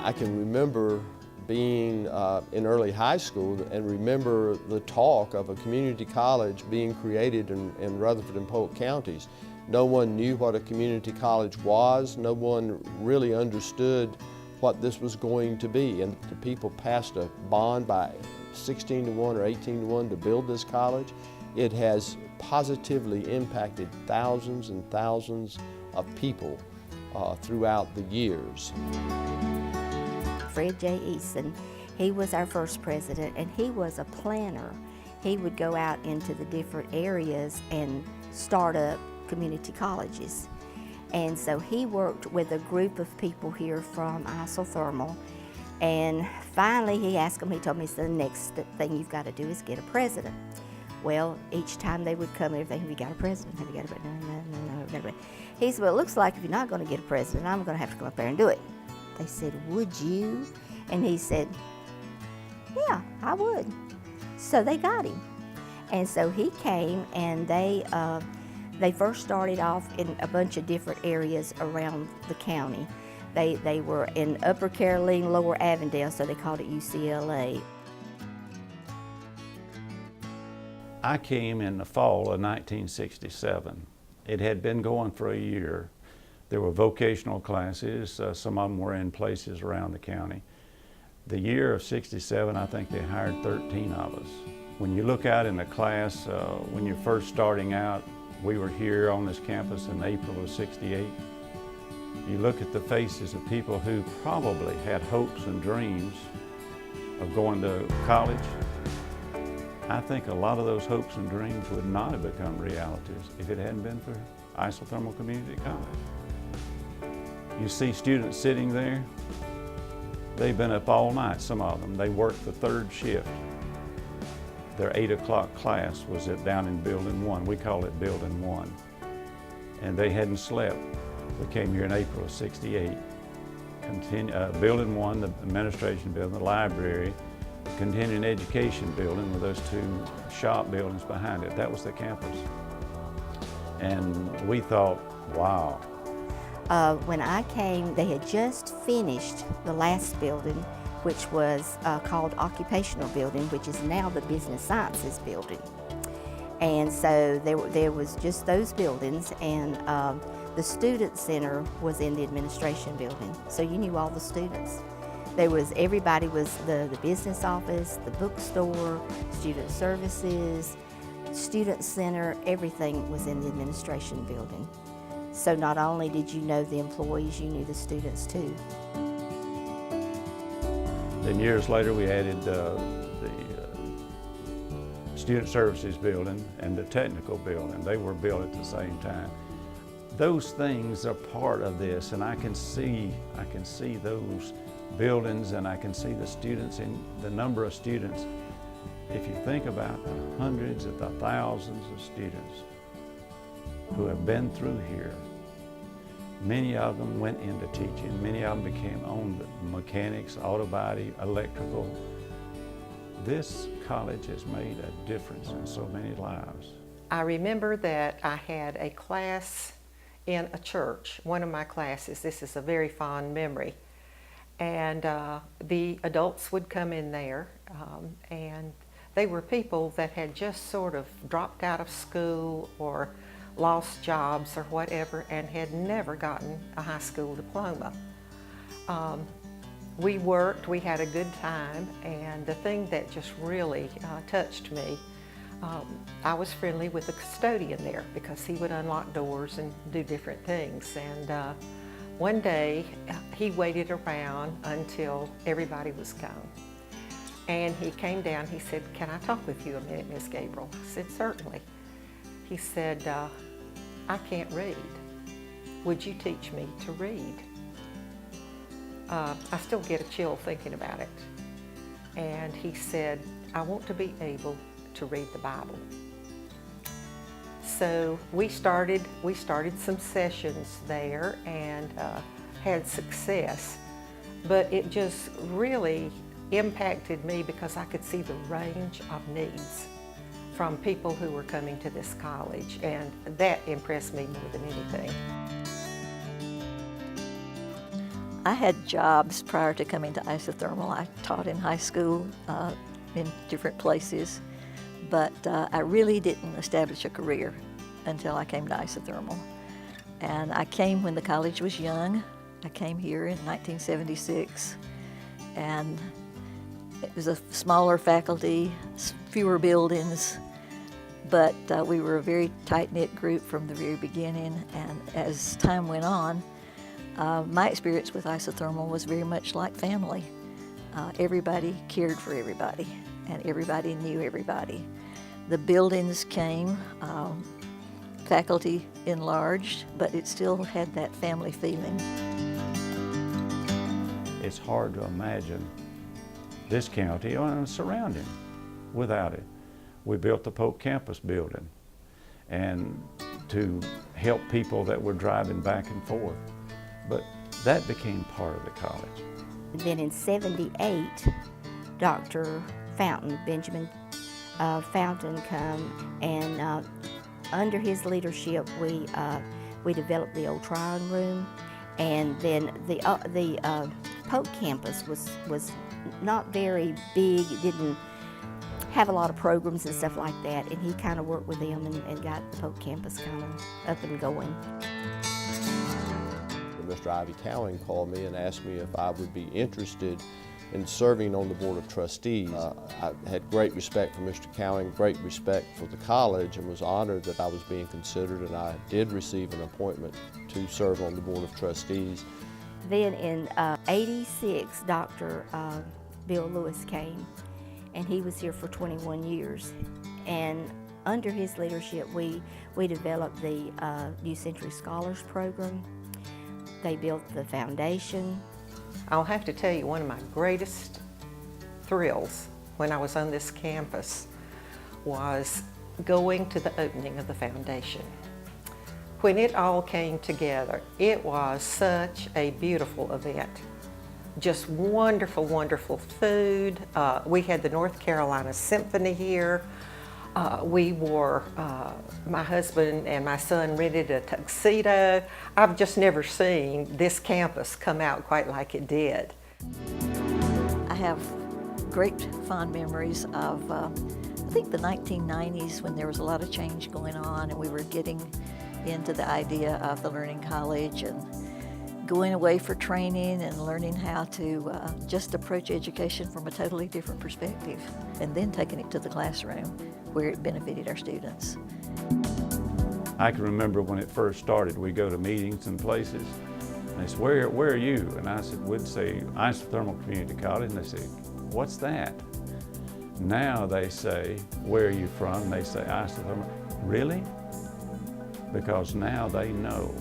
I can remember being in early high school and remember the talk of a community college being created in Rutherford and Polk counties. No one knew what a community college was. No one really understood what this was going to be. And the people passed a bond by 16 to 1 or 18 to 1 to build this college. It has positively impacted thousands and thousands of people throughout the years. Fred J. Eason, he was our first president, and he was a planner. He would go out into the different areas and start up community colleges. And so he worked with a group of people here from Isothermal, and finally he asked them, he told me, so the next thing you've got to do is get a president. Well, each time they would come and everything, have you got a president? Have you got a president? No, got a president. He said, well, it looks like if you're not going to get a president, I'm going to have to come up there and do it. They said, would you? And he said, yeah, I would. So they got him. And so he came, and they first started off in a bunch of different areas around the county. They were in Upper Caroline, Lower Avondale, so they called it UCLA. I came in the fall of 1967. It had been going for a year. There were vocational classes. Some of them were in places around the county. The year of '67, I think they hired 13 of us. When you look out in the class, when you're first starting out, we were here on this campus in April of '68. You look at the faces of people who probably had hopes and dreams of going to college. I think a lot of those hopes and dreams would not have become realities if it hadn't been for Isothermal Community College. You see students sitting there, they've been up all night, some of them. They worked the third shift. Their 8 o'clock class was down in Building 1. We call it Building 1. And they hadn't slept. We came here in April of '68. Building 1, the administration building, the library, continuing education building with those 2 shop buildings behind it. That was the campus. And we thought, wow. When I came, they had just finished the last building, which was called Occupational Building, which is now the Business Sciences Building. And so there was just those buildings, and the Student Center was in the Administration Building. So you knew all the students. Everybody was the business office, the bookstore, student services, Student Center, everything was in the Administration Building. So not only did you know the employees, you knew the students too. Then years later we added the Student Services Building and the Technical Building. They were built at the same time. Those things are part of this, and I can see those buildings, and I can see the students and the number of students. If you think about the hundreds of the thousands of students who have been through here, many of them went into teaching, many of them became owned mechanics, auto body, electrical. This college has made a difference in so many lives. I remember that I had a class in a church, one of my classes. This is a very fond memory. And the adults would come in there, and they were people that had just sort of dropped out of school or lost jobs or whatever and had never gotten a high school diploma. We worked, we had a good time, and the thing that just really touched me, I was friendly with the custodian there because he would unlock doors and do different things. And one day, he waited around until everybody was gone. And he came down, he said, "Can I talk with you a minute, Miss Gabriel?" I said, "Certainly." He said, "I can't read. Would you teach me to read?" I still get a chill thinking about it. And he said, "I want to be able to read the Bible." So we started some sessions there and had success, but it just really impacted me because I could see the range of needs from people who were coming to this college, and that impressed me more than anything. I had jobs prior to coming to Isothermal. I taught in high school in different places, but I really didn't establish a career until I came to Isothermal. And I came when the college was young. I came here in 1976, and it was a smaller faculty, fewer buildings, but we were a very tight-knit group from the very beginning. And as time went on, my experience with Isothermal was very much like family. Everybody cared for everybody, and everybody knew everybody. The buildings came, faculty enlarged, but it still had that family feeling. It's hard to imagine this county and surrounding without it. We built the Polk campus building and to help people that were driving back and forth. But that became part of the college. Then in '78, Dr. Fountain, Benjamin Fountain, come, and under his leadership, we developed the old trial room, and then the Polk campus was not very big. It didn't have a lot of programs and stuff like that, and he kind of worked with them and got the Polk campus kind of up and going. Mr. Ivy Cowing called me and asked me if I would be interested in serving on the Board of Trustees. I had great respect for Mr. Cowing, great respect for the college, and was honored that I was being considered, and I did receive an appointment to serve on the Board of Trustees. Then in '86, Dr. Bill Lewis came, and he was here for 21 years. And under his leadership, we developed the New Century Scholars Program. They built the foundation. I'll have to tell you, one of my greatest thrills when I was on this campus was going to the opening of the foundation. When it all came together, it was such a beautiful event. Just wonderful, wonderful food. We had the North Carolina Symphony here. We wore, my husband and my son rented a tuxedo. I've just never seen this campus come out quite like it did. I have great fond memories of, I think the 1990s, when there was a lot of change going on and we were getting into the idea of the Learning College and going away for training and learning how to just approach education from a totally different perspective, and then taking it to the classroom where it benefited our students. I can remember when it first started, we go to meetings and places, and they said, where are you? And I said, we'd say, Isothermal Community College, and they say, what's that? Now they say, where are you from? And they say, Isothermal. Really? Because now they know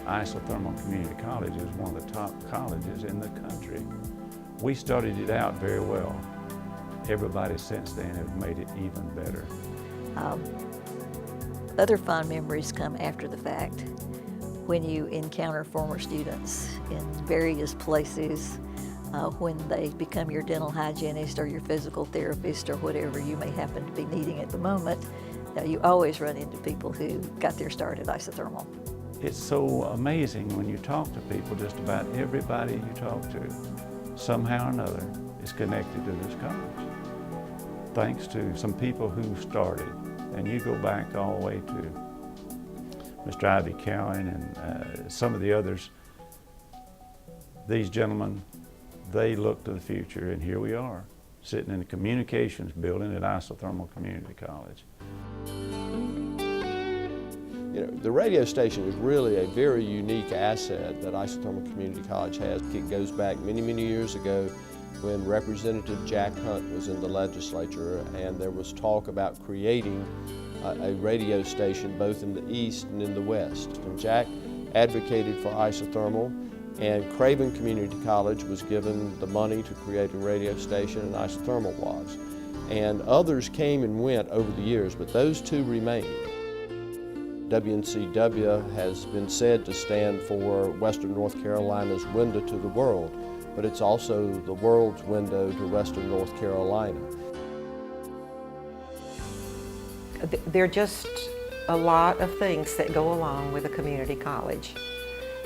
Isothermal Community College is one of the top colleges in the country. We started it out very well. Everybody since then have made it even better. Other fond memories come after the fact. When you encounter former students in various places, when they become your dental hygienist or your physical therapist or whatever you may happen to be needing at the moment, you always run into people who got their start at Isothermal. It's so amazing when you talk to people, just about everybody you talk to, somehow or another, is connected to this college. Thanks to some people who started, and you go back all the way to Mr. Ivy Cowing and some of the others. These gentlemen, they look to the future, and here we are, sitting in the communications building at Isothermal Community College. You know, the radio station is really a very unique asset that Isothermal Community College has. It goes back many, many years ago when Representative Jack Hunt was in the legislature, and there was talk about creating a radio station both in the east and in the west. And Jack advocated for Isothermal, and Craven Community College was given the money to create a radio station, and Isothermal was. And others came and went over the years, but those two remained. WNCW has been said to stand for Western North Carolina's window to the world, but it's also the world's window to Western North Carolina. There are just a lot of things that go along with a community college.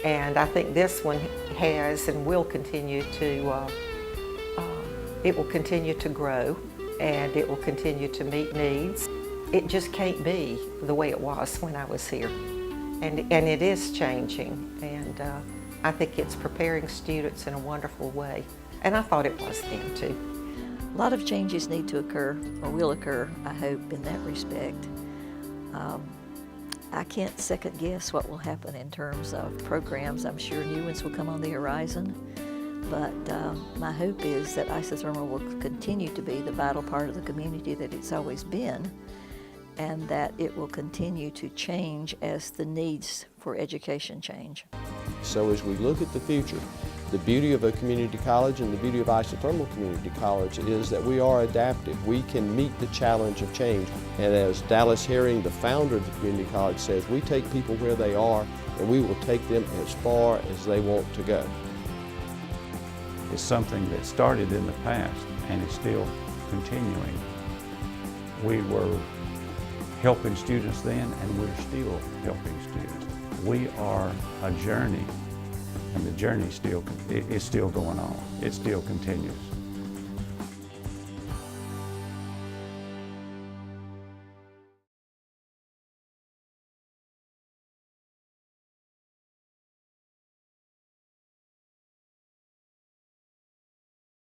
And I think this one has and will continue to, it will continue to grow, and it will continue to meet needs. It just can't be the way it was when I was here. And it is changing, and I think it's preparing students in a wonderful way. And I thought it was then too. A lot of changes need to occur, or will occur, I hope, in that respect. I can't second guess what will happen in terms of programs. I'm sure new ones will come on the horizon, but my hope is that Isothermal will continue to be the vital part of the community that it's always been, and that it will continue to change as the needs for education change. So as we look at the future, the beauty of a community college and the beauty of Isothermal Community College is that we are adaptive. We can meet the challenge of change. And as Dallas Herring, the founder of the community college, says, we take people where they are and we will take them as far as they want to go. It's something that started in the past and is still continuing. We were helping students then, and we're still helping students. We are a journey, and the journey is still going on. It still continues.